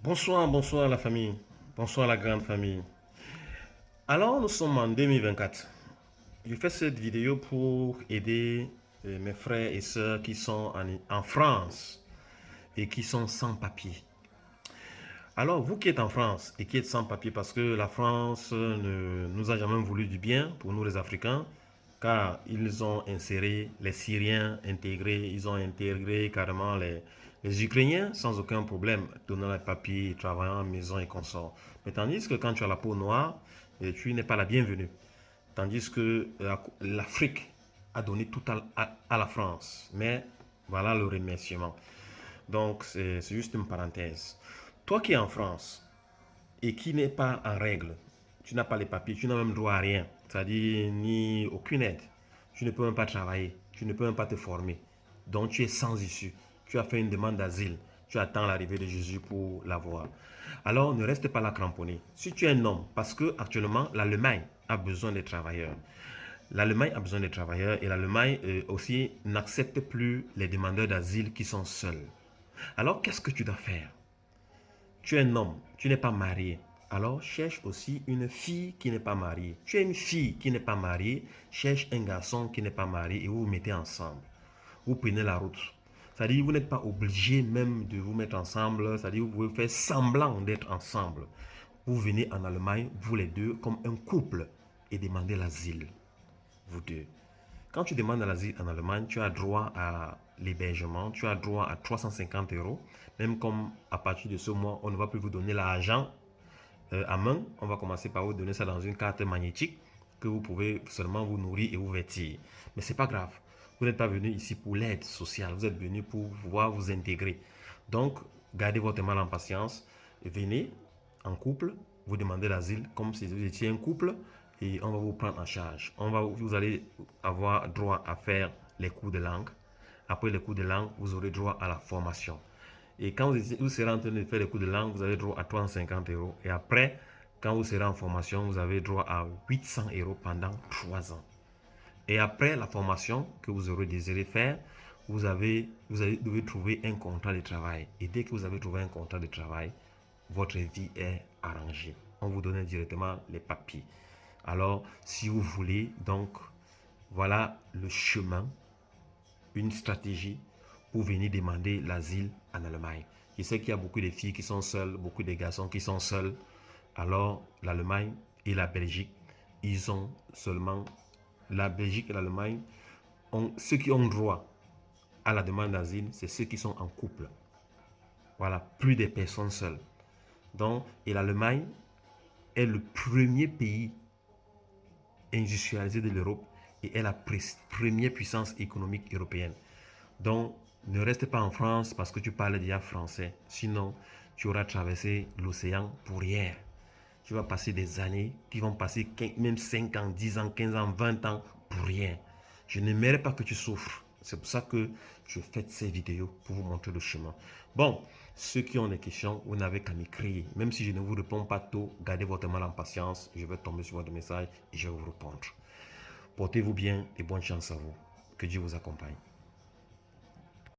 Bonsoir, bonsoir la famille. Bonsoir la grande famille. Alors, nous sommes en 2024. Je fais cette vidéo pour aider mes frères et sœurs qui sont en France et qui sont sans papier. Alors, vous qui êtes en France et qui êtes sans papier parce que la France ne nous a jamais voulu du bien pour nous les Africains, car ils ont inséré les Syriens intégrés, ils ont intégré carrément les Ukrainiens sans aucun problème, donnant les papiers, travaillant en maison et consorts. Mais tandis que quand tu as la peau noire, tu n'es pas la bienvenue. Tandis que l'Afrique a donné tout à la France. Mais voilà le remerciement. Donc, c'est juste une parenthèse. Toi qui es en France et qui n'est pas en règle, tu n'as pas les papiers, tu n'as même droit à rien, c'est-à-dire ni aucune aide. Tu ne peux même pas travailler, tu ne peux même pas te former. Donc tu es sans issue. Tu as fait une demande d'asile, tu attends l'arrivée de Jésus pour l'avoir. Alors ne reste pas là cramponné. Si tu es un homme, parce que actuellement l'Allemagne a besoin des travailleurs. L'Allemagne a besoin des travailleurs et l'Allemagne aussi n'accepte plus les demandeurs d'asile qui sont seuls. Alors qu'est-ce que tu dois faire? Tu es un homme, tu n'es pas marié. Alors cherche aussi une fille qui n'est pas mariée. Tu es une fille qui n'est pas mariée, cherche un garçon qui n'est pas marié et vous vous mettez ensemble. Vous prenez la route. C'est-à-dire vous n'êtes pas obligé même de vous mettre ensemble. C'est-à-dire vous pouvez faire semblant d'être ensemble. Vous venez en Allemagne, vous les deux, comme un couple et demandez l'asile. Vous deux. Quand tu demandes l'asile en Allemagne, tu as droit à l'hébergement, tu as droit à 350 euros. Même comme à partir de ce mois, on ne va plus vous donner l'argent à main, on va commencer par vous donner ça dans une carte magnétique que vous pouvez seulement vous nourrir et vous vêtir. Mais ce n'est pas grave. Vous n'êtes pas venu ici pour l'aide sociale, vous êtes venu pour pouvoir vous intégrer. Donc, gardez votre mal en patience. Venez en couple, vous demandez l'asile comme si vous étiez un couple et on va vous prendre en charge. Vous allez avoir droit à faire les cours de langue. Après les cours de langue, vous aurez droit à la formation. Et quand vous serez en train de faire les cours de langue, vous avez droit à 350 euros. Et après, quand vous serez en formation, vous avez droit à 800 euros pendant 3 ans. Et après la formation que vous aurez désiré faire, vous devez trouver un contrat de travail. Et dès que vous avez trouvé un contrat de travail, votre vie est arrangée. On vous donne directement les papiers. Alors, si vous voulez, donc, voilà le chemin, une stratégie pour venir demander l'asile en Allemagne. Je sais qu'il y a beaucoup de filles qui sont seules, beaucoup de garçons qui sont seuls. Alors, l'Allemagne et la Belgique, ils ont seulement... La Belgique et l'Allemagne, ceux qui ont droit à la demande d'asile, c'est ceux qui sont en couple. Voilà, plus de personnes seules. Donc, et l'Allemagne est le premier pays industrialisé de l'Europe et est la première puissance économique européenne. Donc, ne reste pas en France parce que tu parles déjà français. Sinon, tu auras traversé l'océan pour rien. Tu vas passer des années qui vont passer même 5 ans, 10 ans, 15 ans, 20 ans pour rien. Je n'aimerais pas que tu souffres. C'est pour ça que je fais ces vidéos pour vous montrer le chemin. Bon, ceux qui ont des questions, vous n'avez qu'à m'écrire. Même si je ne vous réponds pas tôt, gardez votre mal en patience. Je vais tomber sur votre message et je vais vous répondre. Portez-vous bien et bonne chance à vous. Que Dieu vous accompagne.